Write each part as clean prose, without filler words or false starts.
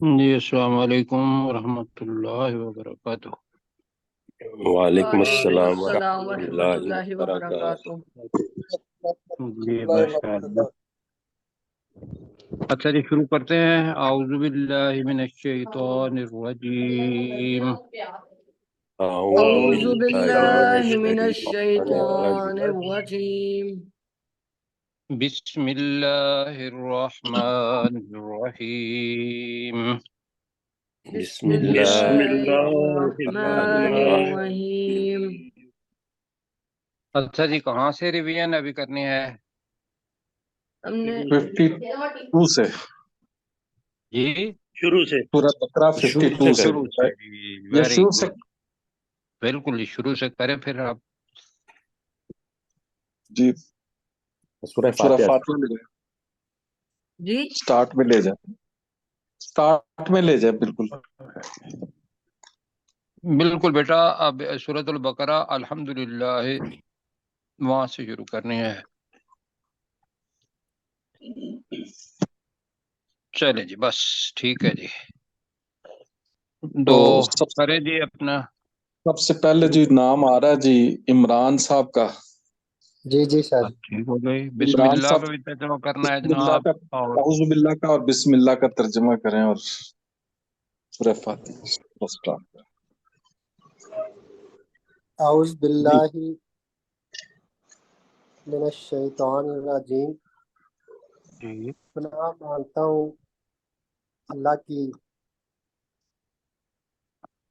جی السلام علیکم ورحمۃ اللہ وبرکاتہ۔ وعلیکم وعلیکم السلام السلام ورحمۃ ورحمۃ اللہ اللہ وبرکاتہ۔ وبرکاتہ۔ جی ماشاء اللہ۔ اچھا جی شروع کرتے ہیں۔ اعوذ باللہ من الشیطان الرجیم۔ اعوذ اعوذ باللہ من باللہ من الشیطان الشیطان الرجیم۔ الرجیم۔ بسم اللہ الرحمن الرحیم۔ بسم بسم اللہ اللہ الرحمن الرحمن الرحیم۔ الرحیم۔ اچھا جی کہاں سے ریویژن ابھی کرنی ہے؟ ہم نے 52 سے جی شروع سے سورہ بقرہ شروع 52 سے شروع سے جی یہ ویری شروع سے گڈ، بالکل جی شروع سے کریں پھر آپ۔ جی سورہ سورہ فاتحہ فاتحہ میں جائیں، جی سٹارٹ میں لے جائیں، سٹارٹ میں لے جائیں بالکل۔ بالکل بیٹا، اب سورۃ البقرہ الحمدللہ وہاں سے شروع کرنی ہے۔ چلے جی بس ٹھیک ہے جی، تو تو کرے جی اپنا۔ سب سے پہلے جو نام آ رہا ہے جی عمران صاحب کا، جی سر۔ ٹھیک ہو گئی، بسم عمران اللہ صاحب کا بھی ترجمہ کرنا ہے بسم اللہ جناب، کا، اور اعوذ باللہ کا اور بسم اللہ کا ترجمہ کریں اور سورہ فاتحہ سٹارٹ کریں۔ اعوذ جی باللہ من الشیطان الرجیم۔ جی پناہ مانگتا ہوں اللہ کی،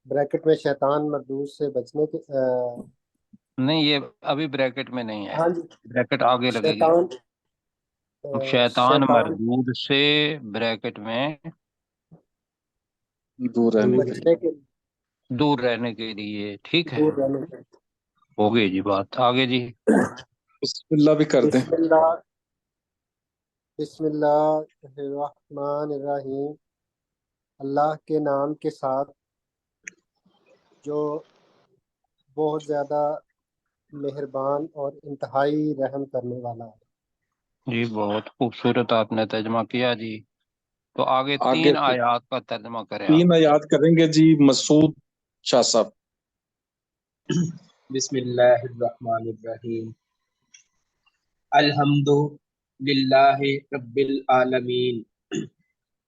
بریکٹ میں شیطان مردود سے بچنے کے نہیں یہ ابھی بریکٹ میں نہیں ہے، ہاں جی، بریکٹ آگے لگے گی۔ شیطان شیطان شیطان مردود سے بریکٹ میں دور رہنے کے لیے۔ بچنے کے دور رہنے کے لیے، ٹھیک ہے، دور رہنے کے ہو گئی جی بات، آگے جی۔ بسم اللہ بھی کر دیں۔ بسم اللہ الرحمن الرحیم۔ اللہ کے نام کے ساتھ جو بہت زیادہ مہربان اور انتہائی رحم کرنے والا ہے۔ جی بہت خوبصورت آپ نے ترجمہ کیا جی، تو آگے آگے 3 آیات کا ترجمہ کریں آپ۔ 3 آیات کریں گے جی مسعود شاہ صاحب۔ بسم اللہ الرحمن الرحیم۔ الحمد للہ رب العالمین،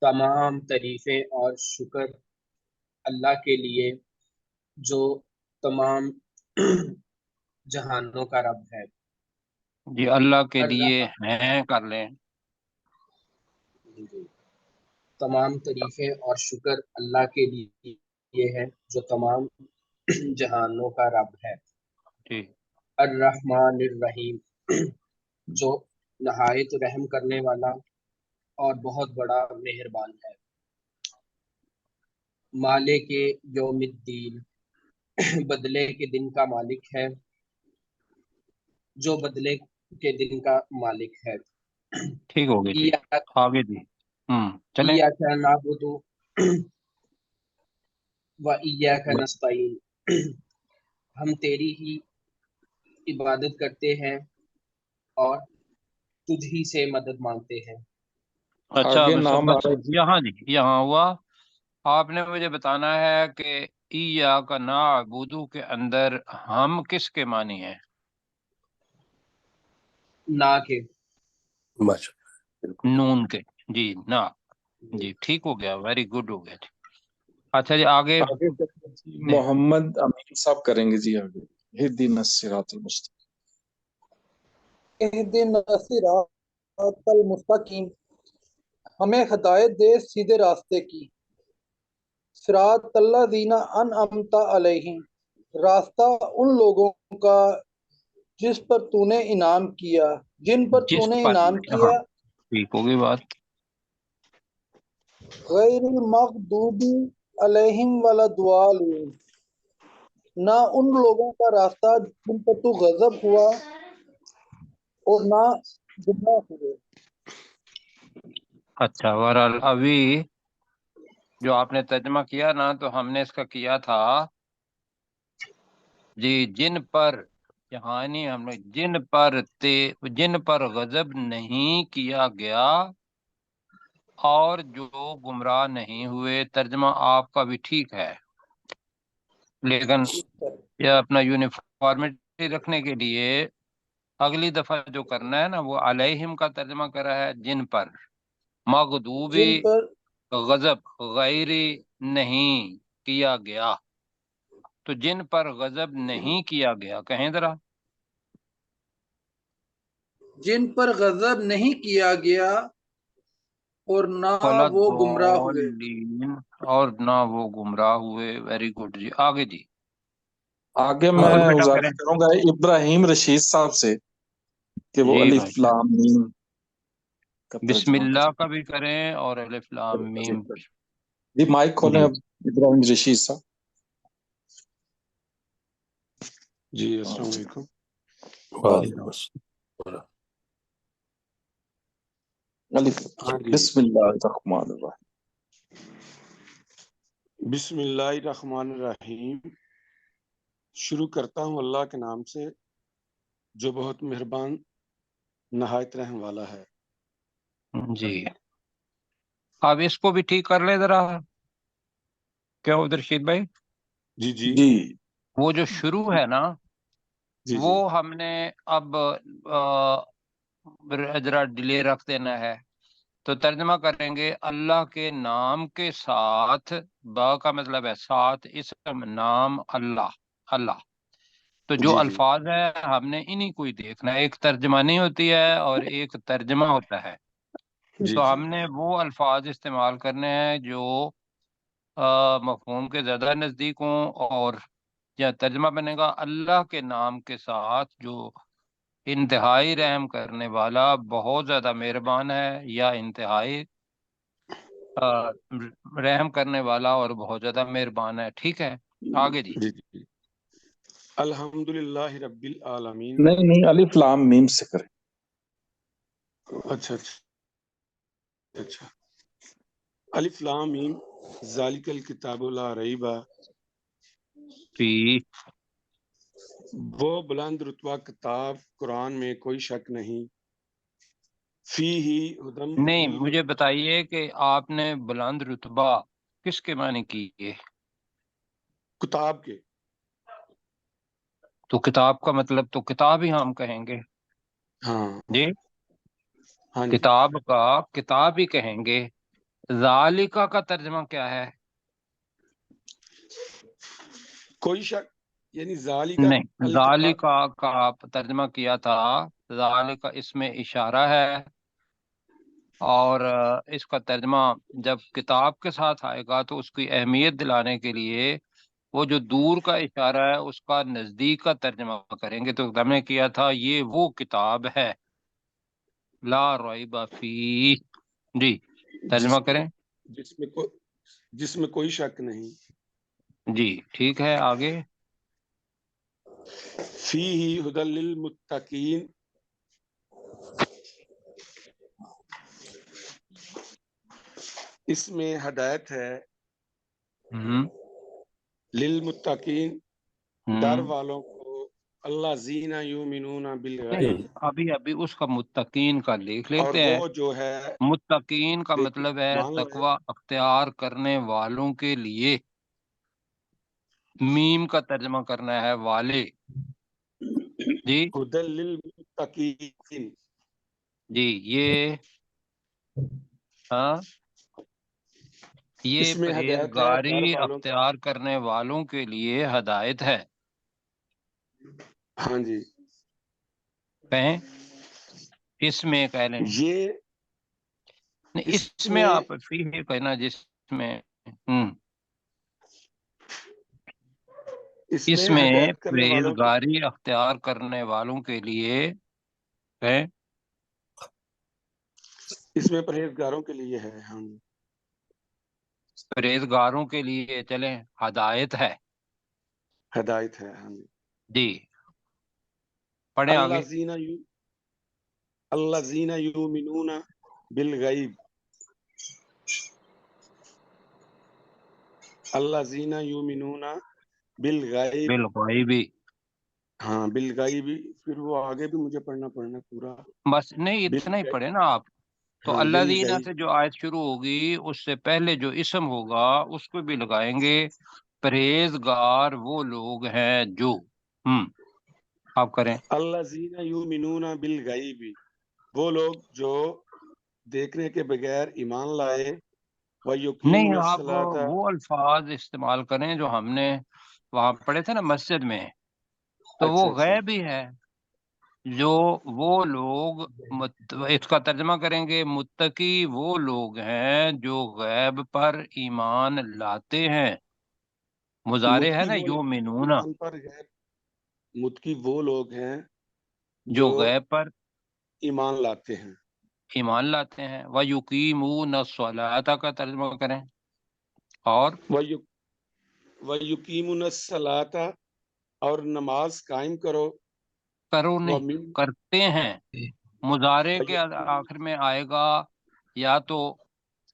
تمام تعریفیں اور شکر اللہ کے لیے جو تمام جہانوں کا رب ہے۔ جی اللہ کے لیے الرحمن، ہیں کر لیں۔ تمام تعریفیں اور شکر اللہ کے لیے ہے جو تمام جہانوں کا رب ہے۔ جی الرحمن الرحیم، جو نہایت رحم کرنے والا اور بہت بڑا مہربان ہے۔ مالک یوم الدین، بدلے کے دن کا مالک ہے، جو بدلے کے دن کا مالک ہے۔ ٹھیک ہو گئی جی، آگے جی۔ چلیں۔ ایاک نعبد و ایاک نستعین، ہم تیری ہی عبادت کرتے ہیں اور تجھ ہی سے مدد مانگتے ہیں۔ اچھا آگے بس نام آ بس رہا ہے یہاں جی، یہاں ہوا۔ آپ نے مجھے بتانا ہے کہ ایاک نعبد کے اندر ہم کس کے معنی ہیں؟ نہ کہ ماشاء اللہ، بالکل نون کے، جی نا، جی ٹھیک ہو گیا، ویری گڈ ہو گیا جی۔ اچھا جی آگے آگے جی محمد امین صاحب کریں گے جی آگے۔ اہدنا الصراط المستقیم۔ اہدنا الصراط المستقیم، ہمیں ہدایت دے سیدھے راستے کی۔ صراط الذین انعمت علیہم، راستہ ان لوگوں کا جس پر تو نے انعام کیا، جن پر تو جس نے پر، انعام ہاں کیا۔ ٹھیک ہوگی بات۔ غیر المغضوب علیہم ولا الضالین، نہ ان لوگوں کا راستہ جن پر تو غضب ہوا اور نہ گمراہ ہوئے۔ اچھا بہرحال ابھی جو آپ نے ترجمہ کیا نا، تو ہم نے اس کا کیا تھا جی جن پر، یہاں نہیں ہم نے جن پر غضب نہیں کیا گیا اور جو گمراہ نہیں ہوئے. ترجمہ آپ کا بھی ٹھیک ہے، لیکن یہ اپنا یونیفارمٹی رکھنے کے لیے اگلی دفعہ جو کرنا ہے نا وہ علیہم کا ترجمہ کرا ہے جن پر، مغضوبی جن پر غضب غیری نہیں کیا گیا. تو جن پر غضب نہیں کیا گیا، کہیں ذرا. جن پر غضب نہیں کیا گیا اور نہ وہ گمراہ ہوئے. فلدالین، اور نہ وہ گمراہ ہوئے. ویری گڈ جی، آگے جی. آگے اور میں بیٹا گزارش کریں. کروں گا ابراہیم رشید صاحب سے کہ وہ جی الف بھائی، لام میم کا بسم ترجمہ اللہ کا بھی کریں اور الف لام میم. کریں. جی مائک کھولیں جی اب ابراہیم رشید صاحب. جی السلام علیکم. وعلیکم السلام. الف ہاں جی. بسم اللہ الرحمن الرحیم. بسم اللہ الرحمن الرحیم. شروع کرتا ہوں اللہ کے نام سے جو بہت مہربان نہایت رحم والا ہے. جی، اب اس کو بھی ٹھیک کر لیں ذرا. کیا ادھر رشید بھائی، جی جی جی وہ جو شروع ہے نا جی وہ جی ہم نے اب ذرا ڈیلے رکھ دینا ہے. تو ترجمہ کریں گے اللہ کے نام کے ساتھ. با کا مطلب ہے ساتھ، اسم نام اللہ. اللہ تو جو جی جی الفاظ ہیں ہم نے انہی کو ہی دیکھنا ہے. ایک ترجمانی ہوتی ہے اور ایک ترجمہ ہوتا ہے. جی تو جی ہم نے وہ الفاظ استعمال کرنے ہیں جو مفہوم کے زیادہ نزدیک ہوں. اور یا ترجمہ بنے گا اللہ کے نام کے ساتھ جو انتہائی رحم کرنے والا بہت زیادہ مہربان ہے، یا انتہائی رحم کرنے والا اور بہت زیادہ مہربان ہے. ٹھیک ہے، آگے جی. جی جی. الحمد للہ رب العالمین. نہیں الف لام میم سے کریں. اچھا اچھا اچھا. الف لام میم ذالک الکتاب لا ریب، فی وہ بلند رتبہ کتاب قرآن میں کوئی شک نہیں. فی ہی ہدم نہیں، مجھے بتائیے کہ آپ نے بلند رتبہ کس کے معنی کیے؟ کتاب کے. تو کتاب کا مطلب تو کتاب ہی ہم کہیں گے. ہاں جی، ہاں جی. کتاب کا کتاب ہی کہیں گے. ذالکہ کا ترجمہ کیا ہے؟ کوئی شک یعنی ذالکہ نہیں، الکتاب. ذالکہ کا آپ ترجمہ کیا تھا. ذالکہ اس میں اشارہ ہے، اور اس کا ترجمہ جب کتاب کے ساتھ آئے گا تو اس کی اہمیت دلانے کے لیے وہ جو دور کا اشارہ ہے اس کا نزدیک کا ترجمہ کریں گے. تو ہم نے کیا تھا یہ وہ کتاب ہے لا ریب فی. جی ترجمہ کریں. جس میں کوئی شک نہیں. جی ٹھیک ہے، آگے. فی ہی ہدی للمتقین، اس میں ہدایت ہے ہم للمتقین، ڈر والوں کو. اللہ زینا یومنون بالغیب، ابھی اس کا متقین کا لکھ اور لیتے ہیں. وہ جو ہے متقین کا مطلب ہے مان لو تقوی اختیار کرنے والوں کے لیے. میم کا ترجمہ کرنا ہے والے. جی ہدی للمتقین. جی، یہ ہاں یہ اس میں ہدایت ہے ڈر پرہیزگاری والوں. اختیار کرنے والوں کے لیے ہدایت ہے. ہاں جی. کہیں اس میں کہہ لیں. یہ نہیں، اس میں آپ فی ہے کہنا جس میں اس میں ہدایت کرنے والوں کے، پرہیزگاری اختیار کرنے والوں کے لیے ہے. اس میں پرہیزگاروں کے لیے ہے. ہاں جی. پرہیزگاروں کے لیے چلیں ہدایت ہے. ہدایت ہے. ہاں جی. جی پڑھیں آگے. اللہ زینا یومنون بالغیب، اللہ زینا یومنون بالغیب. بالغیبی. ہاں بالغیب. پھر وہ آگے بھی مجھے پڑھنا پورا. بس نہیں، اتنا ہی پڑھے نا آپ. تو हाँ अल्लाज़ीना बिल से जो आयत शुरू होगी उससे पहले जो इसम होगा उसको भी लगाएंगे, परहेजगार वो लोग हैं जो। आप करें। अल्लाज़ीना युमिनूना बिल गैबी, वो लोग जो देखने के बगैर ईमान लाए, व नहीं, युकीमुन आप सलाता, वो अल्फाज इस्तेमाल करें जो हमने वहां पढ़े थे ना मस्जिद में, तो वो अच्छा अच्छा गैब ही है। जो वो लोग इसका तर्जमा करेंगे, मुत्तकी वो लोग हैं जो गैब पर ईमान लाते हैं। मुजारे है मुत्की ना वो लोग युमिनूना, ईमान पर गैर, मुत्की वो लोग हैं जो जो गैब पर ईमान लाते हैं। ईमान लाते हैं। व युकीमून सलाता का तर्जमा करें, और व युकीमुन सलाता, और नमाज कायम करो, करो व नहीं, मिम करते हैं। मुजारे व के युकीमुन, आखिर में आएगा या तो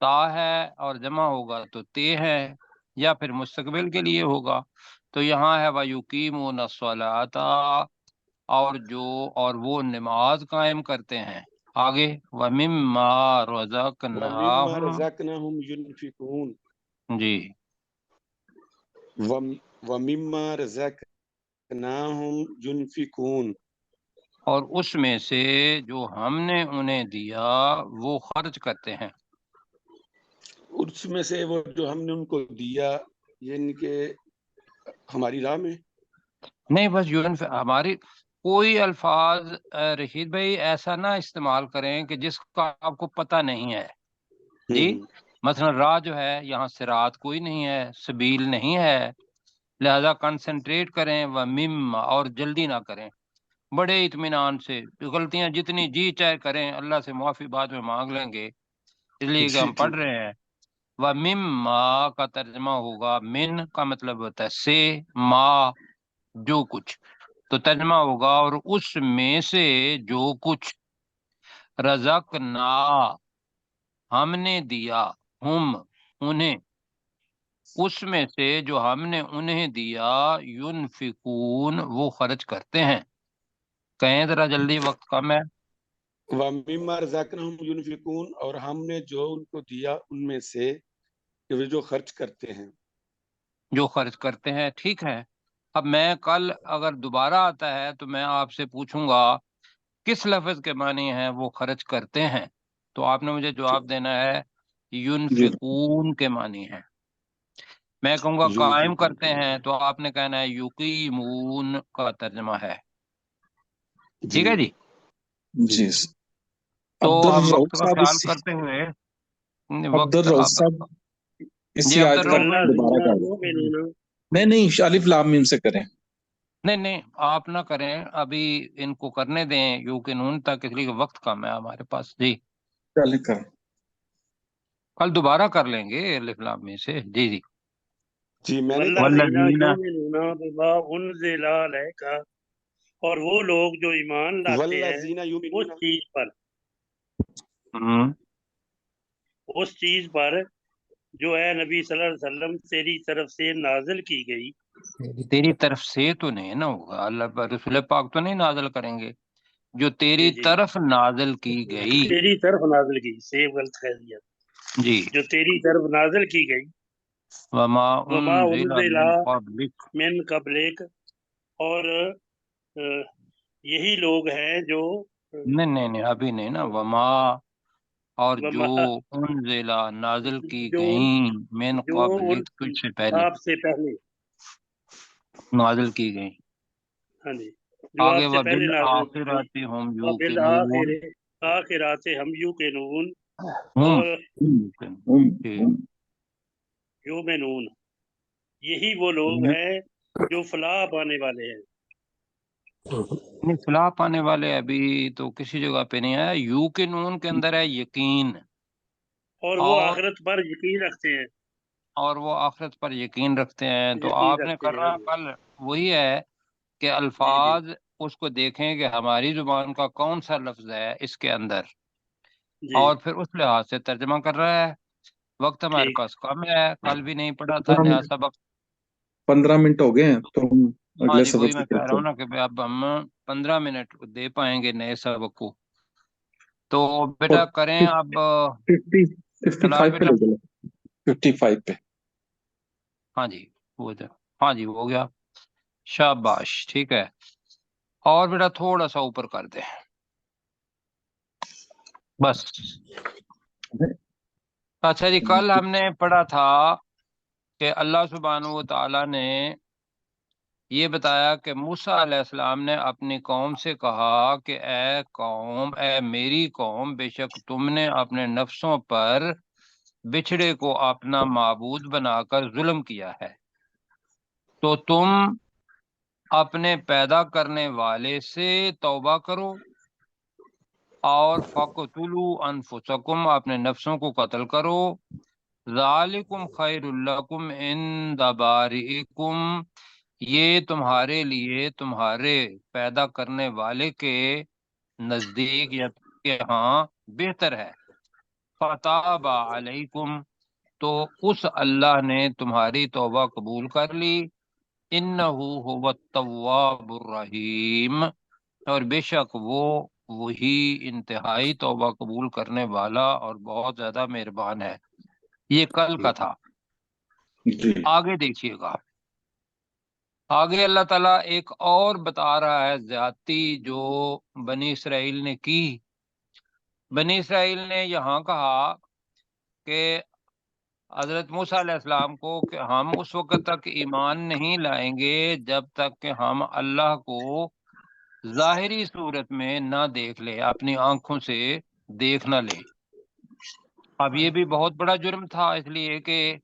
ता है और जमा होगा तो ते है, या फिर मुस्तकबिल के लिए होगा। तो यहाँ है वयुकीमून सलाता, और वो नमाज कायम करते हैं। आगे वमिम्मा व मिम्मा रज़क़नाहुम। रज़क़नाहुम युनफिकून, जी, व मिम्मा रज़क़नाहुम युनफिकून, और उसमें से जो हमने उन्हें दिया वो खर्च करते हैं। उसमें से वो जो हमने उनको दिया, यानी कि हमारी राह में। नहीं, बस हमारी कोई अल्फाज रशीद भाई ऐसा ना इस्तेमाल करें कि जिसका आपको पता नहीं है जी। हम्म मसलन राह जो है, यहाँ सिरात कोई नहीं है, सबील नहीं है, लिहाजा कंसंट्रेट करें व मिम, और जल्दी ना करें, बड़े इत्मीनान से। गलतियां जितनी जी चाहे करें, अल्लाह से माफी बाद में मांग लेंगे, इसलिए कि जी हम पढ़ ठीक। रहे हैं। व मिम्मा का तर्जमा होगा, मिन का मतलब होता है से, मा जो कुछ, तो तर्जमा होगा और उसमें से जो कुछ, रज़क़ना हमने दिया, हम उन्हें, उसमें से जो हमने उन्हें दिया, युनफिकून वो खर्च करते हैं। कहें जरा जल्दी, वक्त कम है। व मिम्मा रज़क़नाहुम युनफिकून, और हमने जो उनको दिया उनमें से कि वे जो खर्च करते हैं। जो खर्च करते हैं, ठीक है। अब मैं कल अगर दोबारा आता है तो मैं आपसे पूछूंगा किस लफ्ज के मानी है वो खर्च करते हैं, तो आपने मुझे जवाब देना है जी युनफिकून के मानी है। मैं कहूंगा कायम युनफिकून, करते हैं, तो आपने कहना है युकीमून का तर्जमा है। जी ठीक है जी। जी। जी। तो अब्दुल हम रऊफ वक्त का साहब ख्याल इसी करते हुए, अब्दुल वक्त रऊफ अब, साहब जी इसी आयत अब्दुल का रऊफ भाई। दोबारा कर नहीं नहीं, अलिफ लाम मीम से करें। नहीं नहीं, आप ना करें अभी, इनको करने दें युकीनून तक, इसलिए कि वक्त कम है हमारे पास जी। चलें करें। कल दोबारा कर लेंगे अलिफ लाम में से। जी जी। जी मैंने वल्लज़ीना वल्लज़ीना, युमिनूना बिमा उन्ज़िला अलैका, और वो लोग जो ईमान लाते हैं वल्लज़ीना उस युमिनूना, चीज पर, हम्म, उस चीज पर जो है नबी सल्लल्लाहु अलैहि वसल्लम तेरी तरफ से नाजिल की गई। तेरी तरफ से तो नहीं ना होगा, अल्लाह पर रसूल पाक तो नहीं नाजिल करेंगे, जो तेरी जी जी, तरफ नाजिल की गई। तेरी तरफ नाजिल की, सेव गलत कह दिया, जी। जो तेरी तरफ नाजिल की गई। वमा वमा उनजिला उन्ज़िला मिन क़ब्लिक, मिन क़ब्लिक, और यही लोग हैं जो नहीं नहीं नहीं, अभी नहीं ना, वमा, और जो वमा उनजिला नाजिल की जो गई, मिन जो उन क़ब्लिक तुझसे पहले आपसे पहले, नाजिल की गई। हाँ जी, जो आगे आपसे पहले वबिल नाजिल की गई। आखिराति हम वबिल यूकिनून, आखिरात हम यूकिनून, हम और ठीक। हम यूमिनून, यही वो लोग हैं जो फलाह पाने वाले हैं। नहीं, फलाह पाने वाले अभी तो किसी जगह पे नहीं आया। यू के नून के अंदर है यकीन, और वो और आखिरत पर यकीन रखते हैं, वो आखिरत पर यकीन रखते हैं। तो यकीन आपने रखते हैं। करना कल वही है कि जी जी अल्फाज उसको देखें कि हमारी जुबान का कौन सा लफ्ज है इसके अंदर, जी, और फिर उस लिहाज से तर्जमा कर रहा है। वक्त हमारे ठीक। पास कम है, कल भी नहीं पढ़ा था नया सबक। 15 मिनट हो गए हैं तो हम हाँ अगले जी, सबक वही से मैं कह रहा करते हूँ हैं। ना कि अब हम 15 मिनट दे पाएंगे नए सबक को। تو بیٹا کریں اب 55 پہ لے چلو 55 پہ ہاں جی ہاں جی ہو گیا شاباش ٹھیک ہے اور بیٹا تھوڑا سا اوپر کر دیں بس اچھا جی کل ہم نے پڑھا تھا کہ اللہ سبحانہ و تعالی نے یہ بتایا کہ موسیٰ علیہ السلام نے اپنی قوم سے کہا کہ اے قوم اے میری قوم بے شک تم نے اپنے نفسوں پر بچھڑے کو اپنا معبود بنا کر ظلم کیا ہے تو تم اپنے پیدا کرنے والے سے توبہ کرو اور فَقْتُلُوا أَنفُسَكُمْ اپنے نفسوں کو قتل کرو ذَلِكُمْ خَيْرٌ لَكُمْ عِنْدَ بَارِئِكُمْ یہ تمہارے لیے تمہارے پیدا کرنے والے کے نزدیک یا کے ہاں بہتر ہے فَتَابَ عَلَيْكُمْ تو اس اللہ نے تمہاری توبہ قبول کر لی انہو هو التواب الرحیم اور بے شک وہ وہی انتہائی توبہ قبول کرنے والا اور بہت زیادہ مہربان ہے یہ کل کا تھا جی آگے دیکھیے گا آگے اللہ تعالیٰ ایک اور بتا رہا ہے زیادتی جو بنی اسرائیل نے کی بنی اسرائیل نے یہاں کہا کہ حضرت موسیٰ علیہ السلام کو کہ ہم اس وقت تک ایمان نہیں لائیں گے جب تک کہ ہم اللہ کو ظاہری صورت میں نہ دیکھ لے اپنی آنکھوں سے دیکھ نہ لے اب یہ بھی بہت بڑا جرم تھا اس لیے کہ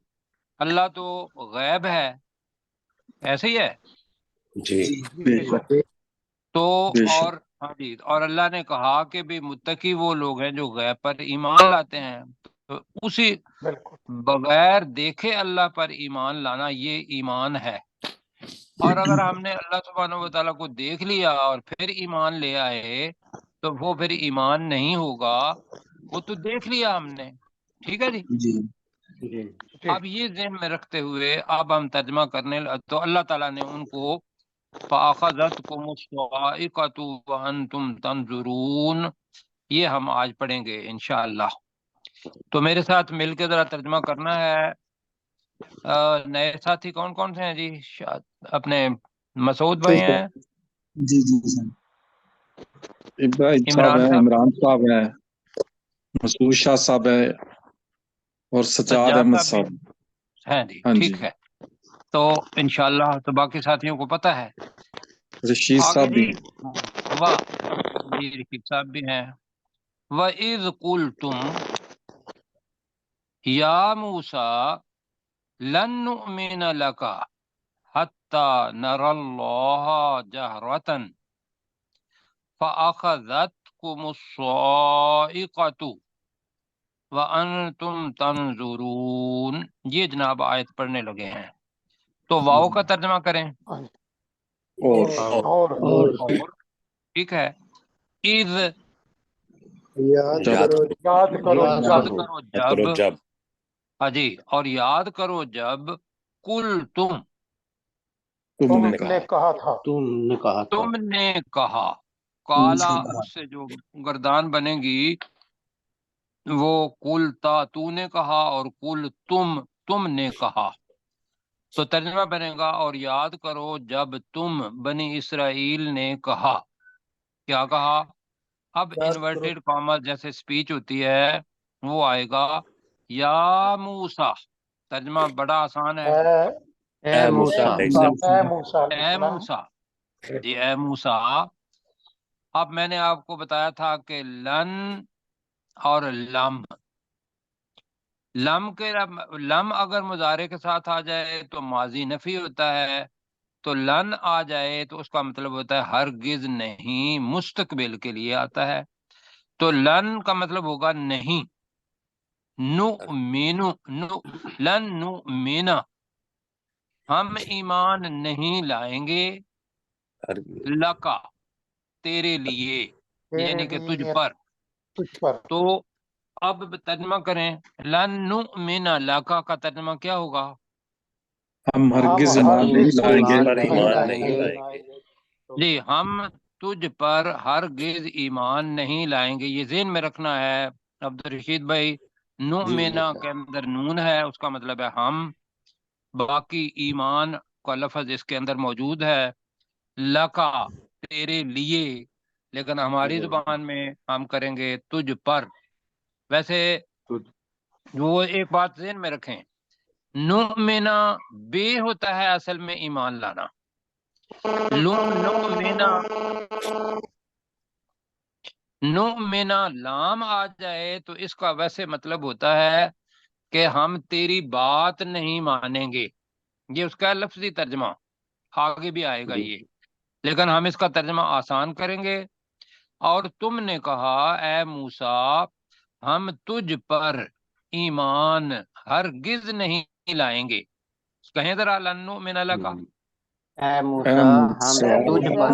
اللہ تو غیب ہے ایسے ہی ہے جی بے شک تو بے شک اور ہاں جی اور اللہ نے کہا کہ بھی متقی وہ لوگ ہیں جو غیب پر ایمان لاتے ہیں تو اسی بالکل بغیر دیکھے اللہ پر ایمان لانا یہ ایمان ہے اور اگر ہم نے اللہ سبحانہ و تعالیٰ کو دیکھ لیا اور پھر ایمان لے آئے تو وہ پھر ایمان نہیں ہوگا وہ تو دیکھ لیا ہم نے ٹھیک ہے جی جی اب یہ ذہن میں رکھتے ہوئے اب ہم ترجمہ کرنے تو اللہ تعالیٰ نے ان کو فَأَخَذَتْكُمُ الصَّاعِقَةُ وَأَنْتُمْ تَنظُرُونَ یہ ہم آج پڑھیں گے انشاءاللہ تو میرے ساتھ مل کے ذرا ترجمہ کرنا ہے نئے ساتھی کون کون سے ہیں جی اپنے مسعود بھائی ہیں ابراہیم صاحب عمران ہیں صاحب عمران صاحب ہیں مسعود شاہ صاحب ہے اور سجاد سجاد احمد صاحب بھی صاحب ہیں جی ہاں جی ٹھیک ہے تو انشاءاللہ تو باقی ساتھیوں کو پتہ ہے رشید آگے صاحب بھی جی واہ جی رشید صاحب بھی ہیں وَإِذْ قُلْتُمْ یا موسیٰ لن نؤمن لک حتی نری اللہ جہرۃ فأخذتکم الصاعقۃ وانتم تنظرون یہ جناب آیت پڑھنے لگے ہیں تو واو کا ترجمہ کریں اور ٹھیک ہے اذ یاد یاد کرو یاد جب کرو جب ہاں جی اور یاد کرو جب کل تم نے نے کہا تھا تم نے کہا کالا اس سے جو گردان بنے گی وہ کل تو نے کہا اور کل تم نے کہا تو ترجمہ بنے گا اور یاد کرو جب تم بنی اسرائیل نے کہا کیا کہا اب یاد کرو انورٹیڈ کاما جیسے سپیچ ہوتی ہے وہ آئے گا یا موسیٰ ترجمہ بڑا آسان ہے اے موسیٰ علیہ السلام اے موسیٰ علیہ اے السلام موسیٰ جی اے موسیٰ اب میں نے آپ کو بتایا تھا کہ لن اور لم اگر مضارع کے ساتھ آ جائے تو ماضی نفی ہوتا ہے تو لن آ جائے تو اس کا مطلب ہوتا ہے ہرگز نہیں مستقبل کے لیے آتا ہے تو لن کا مطلب ہوگا نہیں لن نؤمن ہم ایمان نہیں لائیں گے لکا تیرے لیے یعنی کہ تجھ پر تو اب ترجمہ کریں لن نؤمن لکا کا ترجمہ کیا ہوگا ہم ہرگز ایمان نہیں لائیں گے ایمان نہیں لائیں گے جی ہم तुझ पर हरगिज ईमान नहीं लाएंगे। ये ज़हन में रखना है अब्दुल रशीद भाई, नुमिना के अंदर नून है, उसका मतलब है हम, बाकी ईमान का लफ्ज इसके अंदर मौजूद है, लका तेरे लिए, लेकिन हमारी जुबान में हम करेंगे तुझ पर। वैसे वो एक बात ज़हन में रखें, नुमिना बे होता है असल में ईमान लाना, नुमिना लाम आ जाए तो इसका वैसे मतलब होता है कि हम तेरी बात नहीं मानेंगे। ये उसका लफ्जी तर्जमा, आगे भी आएगा ये, लेकिन हम इसका तर्जमा आसान करेंगे। और तुमने कहा ए मूसा हम तुझ पर ईमान हरगिज नहीं लाएंगे। कहें जरा लन्नु मिन लका, ऐ मूसा हम तुझ पर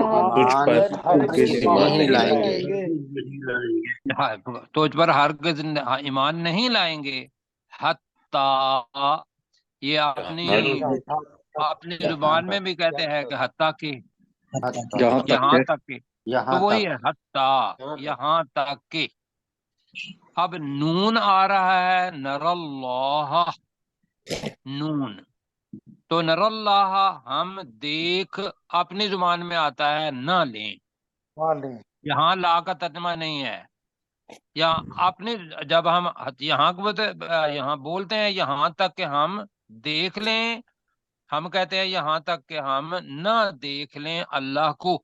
ईमान नहीं लाएंगे। तुझ पर हरगिज ईमान नहीं लाएंगे। हत्ता, ये अपनी जुबान में भी कहते हैं कि हत्ता की, यहाँ तक के, तो वही है हत्ता, यहाँ तक के। अब नून आ रहा है नरल्लाह, नून, तो नरल्लाह हम देख अपनी जुबान में आता है न लें, यहाँ ला का तर्जमा नहीं है। या अपने जब हम यहाँ बोलते हैं यहाँ तक कि हम देख लें, हम कहते हैं यहाँ तक कि हम न देख लें अल्लाह को।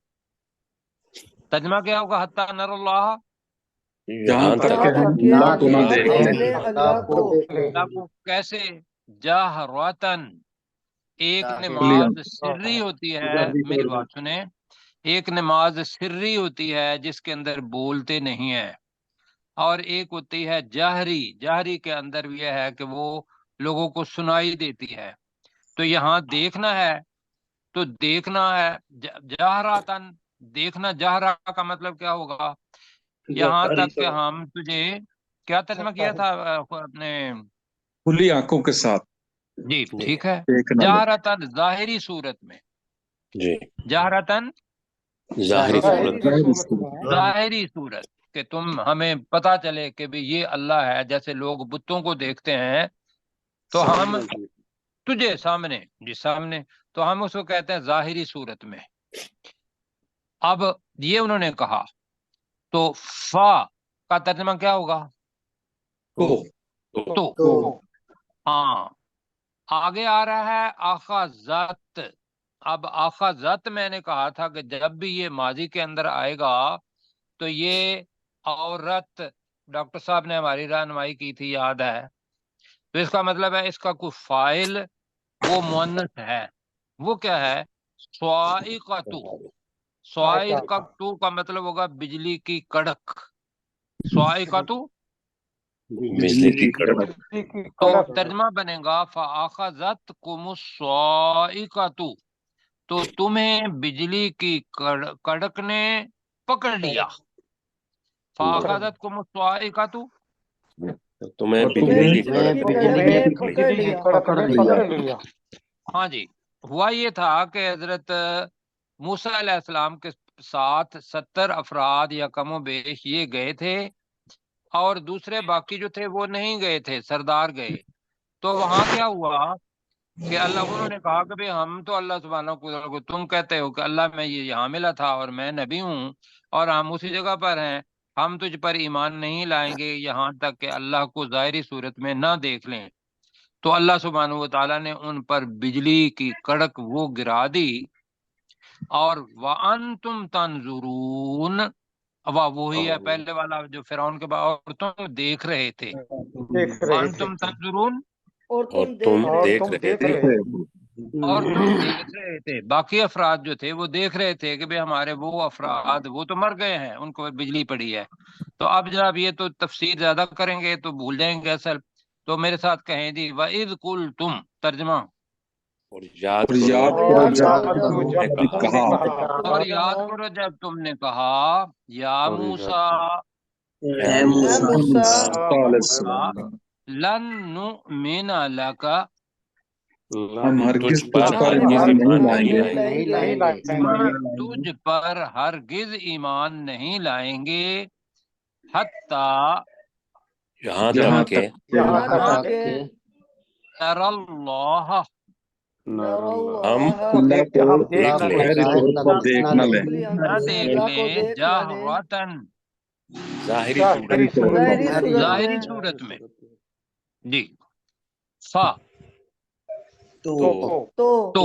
तर्जमा क्या होगा हत्ता नरल्लाह, यहाँ तक अल्लाह को कैसे? जहरतन, एक नमाज सिर्री होती है, मेरी बात सुने, एक नमाज सिर्री होती है जिसके अंदर बोलते नहीं है, और एक होती है जहरी, जहरी के अंदर भी यह है कि वो लोगों को सुनाई देती है। तो यहाँ देखना है तो देखना है जहरातन, देखना, जहरा का मतलब क्या होगा? यहाँ तक कि हम तुझे क्या तर्जमा किया था अपने, खुली आंखों के साथ। जी ठीक है, जहरतन जाहिरी सूरत में, जी जहरतन जाहिरी सूरत कि तुम हमें पता चले कि भी ये अल्लाह है। जैसे लोग बुतों को देखते हैं तो हम तुझे सामने, जी सामने, तो हम उसको कहते हैं जाहिरी सूरत में। अब ये उन्होंने कहा, तो फा का तर्जमा क्या होगा? तो हाँ, आगे आ रहा है आखाज़त। अब आखाज़त मैंने कहा था कि जब भी ये माजी के अंदर आएगा तो ये औरत, डॉक्टर साहब ने हमारी रहनुमाई की थी, याद है, तो इसका मतलब है इसका कोई फाइल वो मुअन्नस है। वो क्या है? स्वाइक़तु, स्वाइक़तु का मतलब होगा बिजली की कड़क, स्वाइक़तु बिजली की कड़क। तो तर्जमा बनेगा फ़अख़ज़तकुमुस स्वाइक़तु, तो तुम्हें बिजली की कड़क ने पकड़ लिया। फ़अख़ज़तकुमुस स्वाइक़तु, तुम्हें बिजली की पकड़ लिया। हाँ जी, हुआ ये था कि हजरत मूसा अलैहिस्सलाम के साथ 70 अफराद या कमो बेश ये गए थे, और दूसरे बाकी जो थे वो नहीं गए थे, सरदार गए। तो वहां क्या हुआ कि अल्लाह, उन्होंने कहा कि भाई हम तो अल्लाह सुब्हानहू को, तुम कहते हो कि अल्लाह मैं ये यहाँ मिला था और मैं नबी हूँ और हम उसी जगह पर हैं, हम तुझ पर ईमान नहीं लाएंगे यहाँ तक कि अल्लाह को ज़ाहिरी सूरत में ना देख लें। तो अल्लाह सुब्हानहू व तआला ने उन पर बिजली की कड़क वो गिरा दी, और वअन्तुम तंजुरून, वही है पहले वाला जो फिरौन के बाद, और तुम देख रहे थे, वअन्तुम तंजुरून, और तुम देख रहे थे। और तुम देख रहे थे। बाकी अफराद जो थे वो देख रहे थे कि भाई हमारे वो अफराद वो तो मर गए हैं, उनको बिजली पड़ी है। तो अब जनाब ये तो तफसीर ज्यादा करेंगे तो भूल जाएंगे असल, तो मेरे साथ कहें जी, वइज़ कुल्तुम, तर्जमा, और याद और याद करो जब तुमने कहा या मूसा, लन नुमिना लका, हम हरगिज तुझ पर हरगिज़ ईमान नहीं ईमान लाएंगे नहीं लाएंगे हम तुझ पर हरगिज ईमान नहीं लाएंगे हत्ता यहाँ यहाँ तक के तक के यहाँ यहाँ तक के नरल्लाह हम अल्लाह को हम देख लें ज़ाहिरी तौर पर देख न लें न देख लें जहरतन ज़ाहिरी ज़ाहिरी सूरत में सूरत में ज़ाहिरी सूरत में जी फा तो तो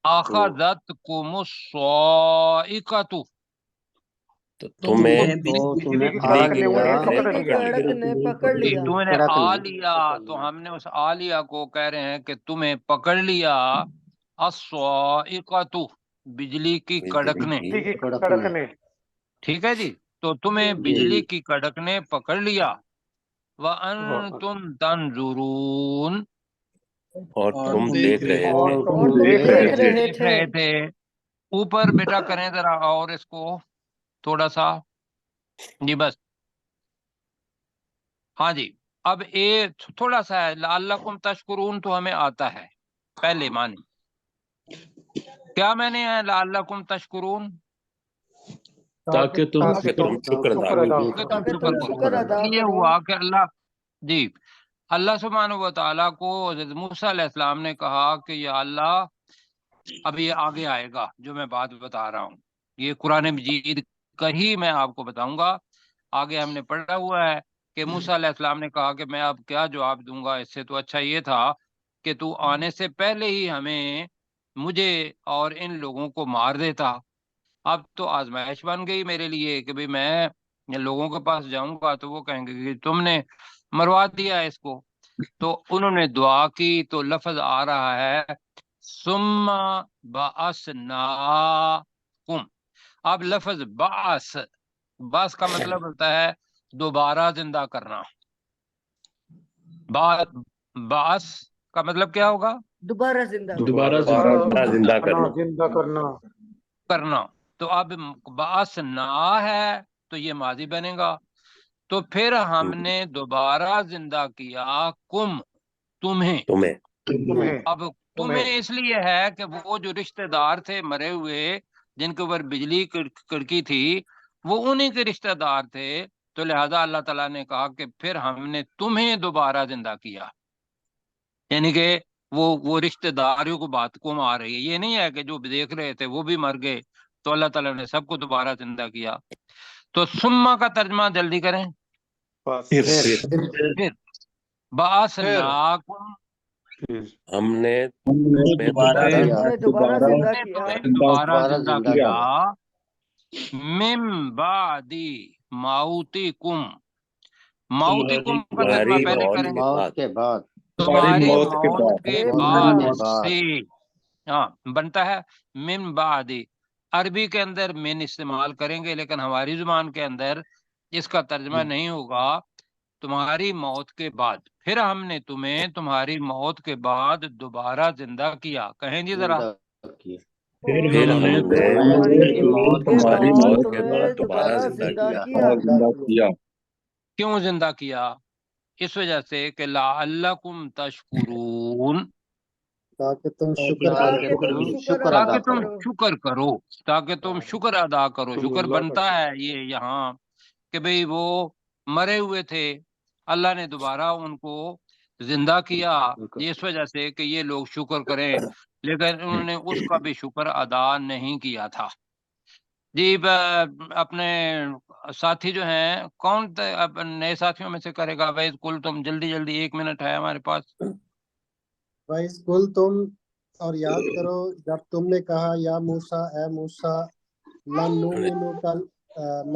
आखज़त कुमुस्साइकतु तो तुम्हें बिजली की बिजली की कड़क ने कड़क पकड़ ने लिया पकड़ जी तुमने आ लिया तो हमने उस आ लिया को कह रहे हैं कि तुम्हें पकड़ लिया अस्साइकतु बिजली की कड़कने बिजली की कड़क ने ठीक है जी तो तुम्हें बिजली की कड़क ने पकड़ लिया व अंतुम तंजुरून और तुम देख रहे थे तुम देख रहे देख रहे थे ऊपर बेटा करें जरा और इसको थोड़ा सा जी बस हाँ जी अब ये थोड़ा सा है लअल्लकुम तशकुरून तो हमें आता है पहले माने क्या मैंने है लअल्लकुम तशकुरून ताकि तुम शुक्र अदा कि तुम शुक्र करो ये हुआ कि अल्लाह जी अल्लाह सुब्हानहू व तआला को हज़रत मूसा अलैहिस्सलाम ने कहा कि या अल्लाह अब ये आगे आएगा जो मैं बात बता रहा हूँ ये कुरान मजीद का ही मैं आपको बताऊंगा आगे हमने पढ़ा हुआ है कि मूसा अलैहिस्सलाम ने कहा कि मैं अब क्या जवाब दूंगा इससे तो अच्छा ये था कि तू आने से पहले ही हमें मुझे और इन लोगों को मार देता अब तो आजमाइश बन गई मेरे लिए कि भाई मैं लोगों के पास जाऊंगा तो वो कहेंगे कि तुमने मरवा दिया इसको तो उन्होंने दुआ की तो लफ्ज आ रहा है सुम्मा बाअसनाकुम अब लफ्ज बास का मतलब होता है दोबारा जिंदा करना बास का मतलब क्या होगा दोबारा जिंदा करना तो अब बास ना है तो ये माजी बनेगा तो फिर हमने दोबारा जिंदा किया तुम्हें अब तुम्हें इसलिए है कि वो जो रिश्तेदार थे मरे हुए जिनके ऊपर बिजली कड़की थी वो उन्हीं के रिश्तेदार थे तो लिहाजा अल्लाह ताला ने कहा कि फिर हमने तुम्हें दोबारा जिंदा किया यानी कि वो रिश्तेदारियों को बात को आ रही है ये नहीं है कि जो देख रहे थे वो भी मर गए तो अल्लाह ताला ने सबको दोबारा जिंदा किया तो सुम्मा का तर्जमा जल्दी करें फिर बासनाकुम हमने दोबारा जिंदा किया मिम बादी माउतिकुम का तर्जमा पहले करें तुम्हारी मौत के बाद से हाँ बनता है मिन बादी अरबी के अंदर मिन इस्तेमाल करेंगे लेकिन हमारी जुबान के अंदर इसका तर्जमा नहीं होगा तुम्हारी मौत के बाद फिर हमने तुम्हें तुम्हारी मौत के बाद दोबारा जिंदा किया कहें जी जरा फिर हमने तुम्हारी मौत के बाद दोबारा जिंदा किया क्यों जिंदा किया इस वजह से कि लअल्लकुम तशकुरून ताकि तुम शुक्र करो ताकि तुम शुक्र अदा करो शुक्र बनता है ये यहाँ कि भाई वो मरे हुए थे अल्लाह ने दोबारा उनको जिंदा किया इस वजह से कि ये लोग शुक्र करें लेकिन उन्होंने उसका भी शुक्र अदा नहीं किया था जी अपने साथी जो हैं कौन नए साथियों में से करेगा भाई कुल तुम जल्दी जल्दी 1 मिनट है हमारे पास भाई कुल तुम और याद करो जब तुमने कहा या मूसा ए मूसा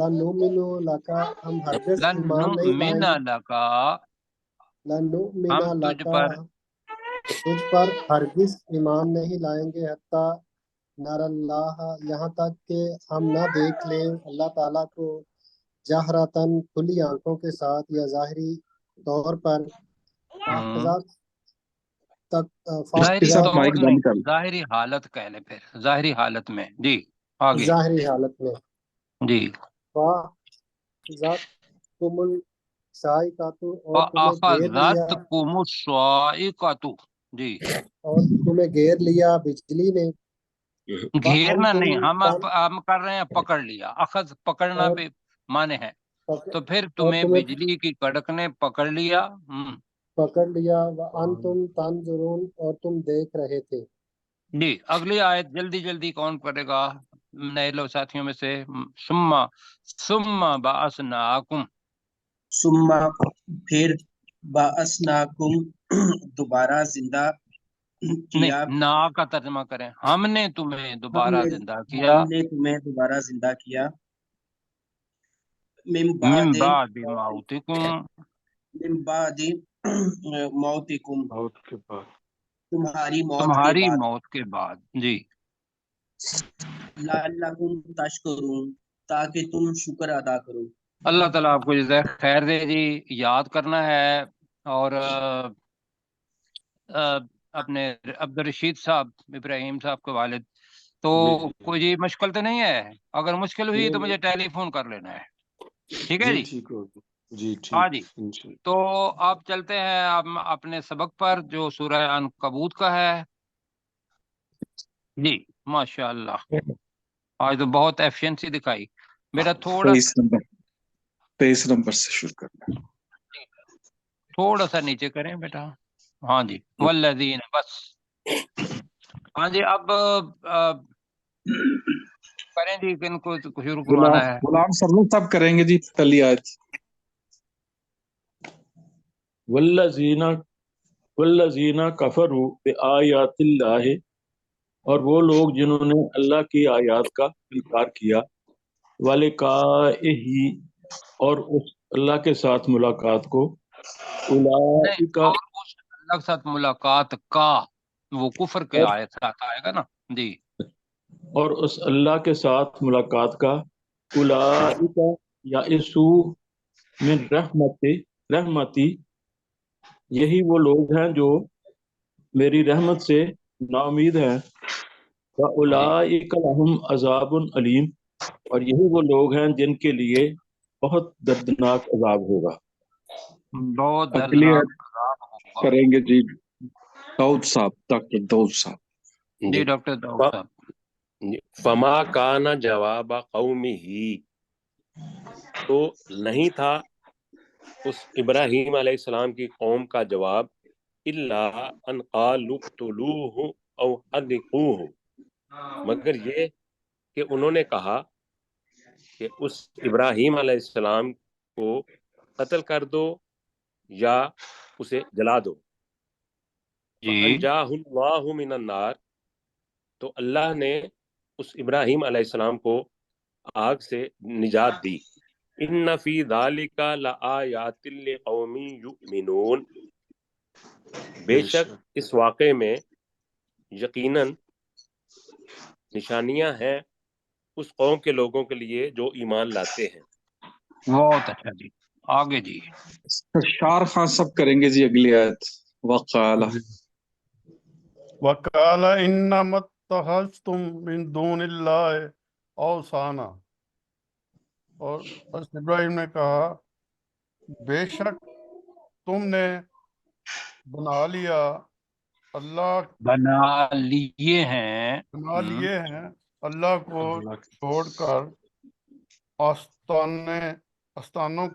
लनुमिनु लका हम हरगिज ईमान नहीं लाएंगे तुझ पर हरगिज ईमान नहीं लाएंगे हत्ता नरल्लाह यहाँ तक कि हम ना देख लें अल्लाह ताला को जहरतन खुली आंखों के साथ या जाहिरी तौर पर जाहिरी हालत कह ले फिर जाहिरी हालत में जी आगे जाहिरी हालत में जी कुमुल साइकातु और तुम्हें घेर लिया جی اور تمہیں گھیر لیا بجلی نے، گھیرنا نہیں، وَأَنْتُمْ ہم کر رہے ہیں پکڑ لیا، اخذ پکڑنا اور بھی معنی ہے، پک- تو پھر اور تمہیں تمہیں بجلی کی کڑک نے پکڑ لیا۔ پکڑ لیا، وَأَنْتُمْ تنظرون، اور تم دیکھ رہے تھے۔ جی اگلی آیت جلدی جلدی کون پڑھے گا نئے لوگ ساتھیوں میں سے؟ ثم بعثناکم، ثم پھر بعثناکم دوبارہ زندہ نہیں کیا، نا کا ترجمہ کریں، ہم نے تمہیں ہم دوبارہ نے زندہ کیا، ہم نے تمہیں دوبارہ زندہ کیا، من من بعد بعد موتکم، من بعد موتکم، موت کے بعد تمہاری موت کے تمہاری بعد، موت کے بعد۔ جی لعلکم تشکرون، تاکہ تم شکر ادا کرو۔ اللہ تعالیٰ آپ کو جزائے خیر دے جی، یاد کرنا ہے۔ اور اپنے عبد الرشید صاحب، ابراہیم صاحب کے والد، تو جی کوئی مشکل تو نہیں ہے؟ اگر مشکل ہوئی تو نہیں مجھے ٹیلی فون کر لینا ہے، ٹھیک ہے جی جی؟ ٹھیک ہوگی جی ہاں ٹھیک جی، انشاءاللہ۔ تو آپ چلتے ہیں اب اپنے سبق پر جو سورہ عنکبوت کا ہے۔ جی ماشاء اللہ، آج تو بہت ایفیشنسی دکھائی بیٹا، 23 نمبر سے شروع کرنا ہے۔ تھوڑا سا نیچے کریں بیٹا، ہاں جی، والذین، بس ہاں جی، اب کریں جی، کن کو شروع کروانا ہے؟ غلام سرور صاحب کریں گے جی پہلی آیت۔ والذین کفروا بآیات اللہ، اور وہ لوگ جنہوں نے اللہ کی آیات کا انکار کیا، ولقائہ، اور اس اللہ کے ساتھ ملاقات کو، نہیں، اولئک، اور اس اللہ کے ساتھ ملاقات کا، وہ کفر کے آیت ساتھ آئے گا نا جی۔ اور اس اللہ کے ساتھ ملاقات کا، اولئک یئسو من رحمتی، یہی وہ لوگ ہیں جو میری رحمت سے نا امید ہیں، وَأُولَٰئِکَ لَهُمْ عَذَابٌ علیم، اور یہی وہ لوگ ہیں جن کے لیے بہت دردناک عذاب ہوگا۔ بہت اگلی دردناک آیت عذاب ہوگا۔ کریں گے جی داؤد صاحب، ڈاکٹر داؤد صاحب۔ جی ڈاکٹر داؤد صاحب۔ فما کان جواب قومہ، تو نہیں تھا اس ابراہیم علیہ السلام کی قوم کا جواب، الا ان قالوا اقتلوہ او حرقوہ، مگر یہ کہ انہوں نے کہا کہ اس ابراہیم علیہ السلام کو قتل کر دو یا اسے جلا دو۔ جی فَأَنْجَاهُ اللَّهُ مِنَ النَّارِ، تو اللہ نے اس ابراہیم علیہ السلام کو آگ سے نجات دی۔ ان فی ذالک لآیات لقوم یؤمنون، بے شک اس واقعے میں یقیناً نشانیاں ہیں اس قوم کے لوگوں کے لیے جو ایمان لاتے ہیں۔ بہت اچھا جی، آگے جی۔ شار خان صاحب کریں گے جی اگلی آیت۔ وقال، وقال انما اتخذتم من دون اللہ اوثانا، اور حضرت ابراہیم نے کہا بے شک تم نے بنا لیا اللہ بنا لیے ہیں، بنا لیے ہیں اللہ کو چھوڑ کر آستانوں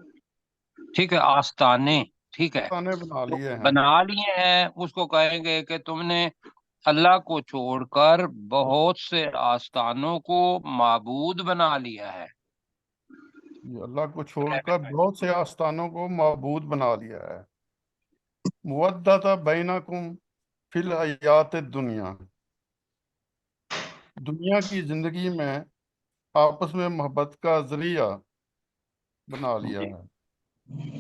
ٹھیک ہے، آستانے، ٹھیک ہے، آستانے بنا تو لیے ہیں۔ بنا لیے ہیں، اس کو کہیں گے کہ تم نے اللہ کو چھوڑ کر بہت سے آستانوں کو معبود بنا لیا ہے۔ یہ اللہ کو چھوڑ کر بہت سے آستانوں کو معبود بنا لیا ہے۔ مودۃ بینکم فی الحیات الدنیا، دنیا کی زندگی میں آپس میں محبت کا ذریعہ بنا لیا جی ہے۔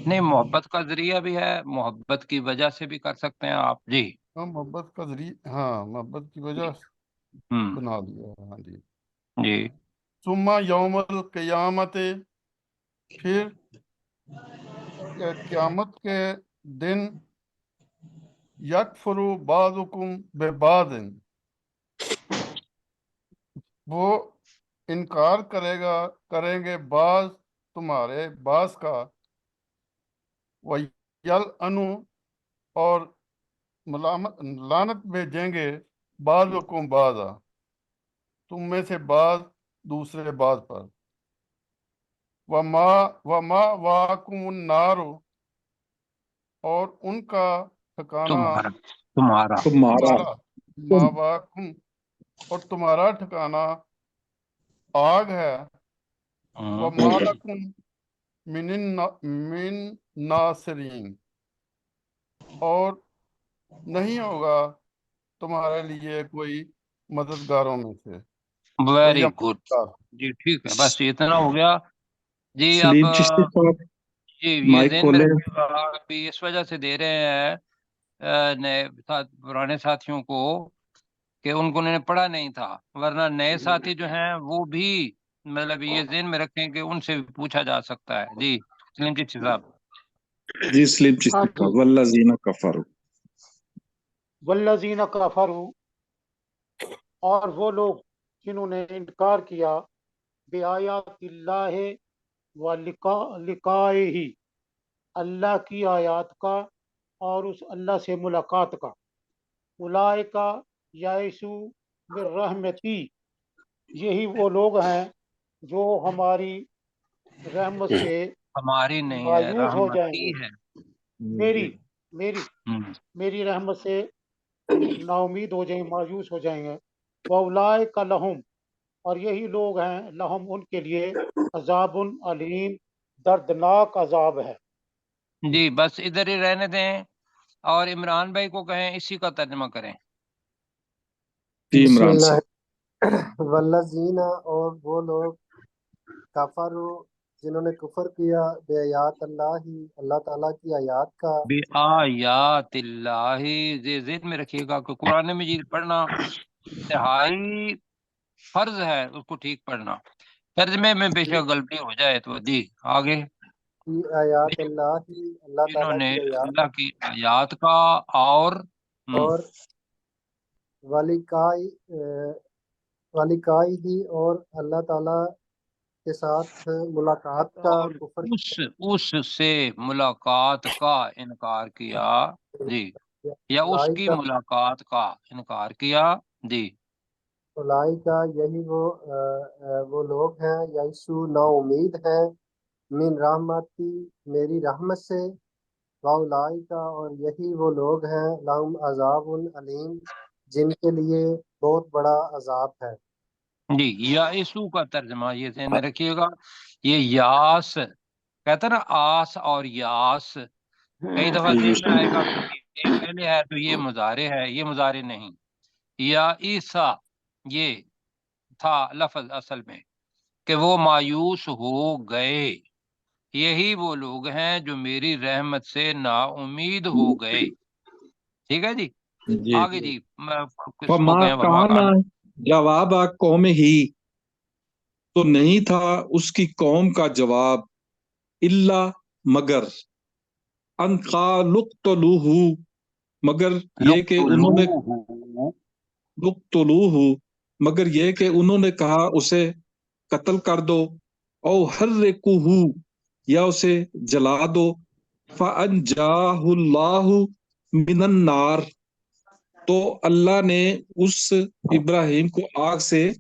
نہیں، محبت کا ذریعہ بھی ہے، محبت کی وجہ سے بھی کر سکتے ہیں آپ جی۔ ہاں محبت کا ذریعہ، ہاں محبت کی وجہ سے ہم بنا لیا ہے، ہاں جی۔ جی ثم یوم القیامت، پھر قیامت کے دن یکفر بعضکم ببعض، وہ انکار کریں گے بعض تمہارے بعض کا، وَيَلْعَنُ، اور मलामत लानत भेजेंगे बाज़ुकुम बाज़ा, तुम में से बाज दूसरे बाज पर। वमा वाकुमुन नारो, और उनका ठिकाना तुम्हारा तुम्हारा तुम्हारा तुम्हारा, मा वाकुम, और तुम्हारा ठिकाना आग है। वमा लकुम मिन नासिरीन, और नहीं होगा तुम्हारे लिए कोई मददगारों में से वेरी या गुड मददगार। जी, ठीक है, बस इतना हो गया जी। अब सलीम चिश्ती साहब जी ये माइक ज़हन में खोले। रखिएगा, अभी इस वजह से दे रहे हैं नए पुराने साथियों को कि उनको उन्होंने पढ़ा नहीं था, वरना नए साथी जो हैं वो भी मतलब ये ज़हन में रखें कि उनसे भी पूछा जा सकता है। जी सलीम चिश्ती साहब। जी सलीम हाँ चिश्ती जी। साहब, वल्लज़ीना कफरू। वल्लजीना कफरू, और वो लोग जिन्होंने इनकार किया बेआयातिल्लाह व लिकाए, अल्लाह की आयत का और उस अल्लाह से मुलाकात का। उलाइका याइसु मिर रहमती, यही वो लोग हैं जो हमारी रहमत से हमारी नहीं है, मायूस हो रहमती जाएंगे। है। मेरी मेरी हम्म, मेरी रहमत से नाउमीद हो जाएंगे, मायूस हो जाएंगे। वउलाइका लहुम, और यही लोग हैं लहुम, उनके लिए अजाबुन अलीम, दर्दनाक अजाब है। जी बस इधर ही रहने दें और इमरान भाई को कहें इसी का तर्जमा करें। जी इमरान बिस्मिल्लाह साहब। वल्लजीना, और वो लोग कफरू जिन्होंने कुफर किया बेआयात अल्लाह ही, अल्लाह ताला की आयात का। बिआयातिल्लाहि, ये ज़हन में रखिएगा कि कुरान मजीद पढ़ना इंतहाई फर्ज है, उसको ठीक पढ़ना। तर्जमे में बेशक गलती हो जाए तो जी आगे। की आयात अल्लाह ही, अल्लाह ताला इन्होंने की आयात, अल्लाह की आयात का और और वालिकाई वालिकाई ही, और अल्लाह ताला के साथ मुलाकात का और कुफर उससे मुलाकात का इनकार किया जी, किया। या उसकी उलाइका मुलाकात का इनकार किया जी। उलाइका, यही वो लोग हैं यीशु ना उम्मीद हैं मिन रहमती, मेरी रहमत से। वाउलाइका, और यही वो लोग हैं लहुम अजाबुन अलीम, जिनके लिए बहुत बड़ा अजाब है। जी या यीशु का तर्जमा ये ध्यान में रखिएगा, ये यास कहता ना, आस और यास कई दफा जी ध्यान में आएगा कि ये पहले है तो ये मुजारे है, ये मुजारे नहीं। या ईसा ये था लफ्ज असल में कि वो मायूस हो गए, यही वो लोग हैं जो मेरी रहमत से नाउमीद हो गए। ठीक है जी, जी आगे जी किसको फमा कहें वमा काना कान। जवाब कौम ही, तो नहीं था उसकी कौम का जवाब, इल्ला मगर, अनकालुक्तलूहु, मगर ये कि उन्होंने लुक्तुलूहु, लुक्तलूहु, मगर ये कि उन्होंने कहा उसे कत्ल कर दो, औ हर्रिकुहु, या उसे जला दो, फअनजाहुल्लाहु मिनन नार, तो अल्लाह ने उस इब्राहिम को आग से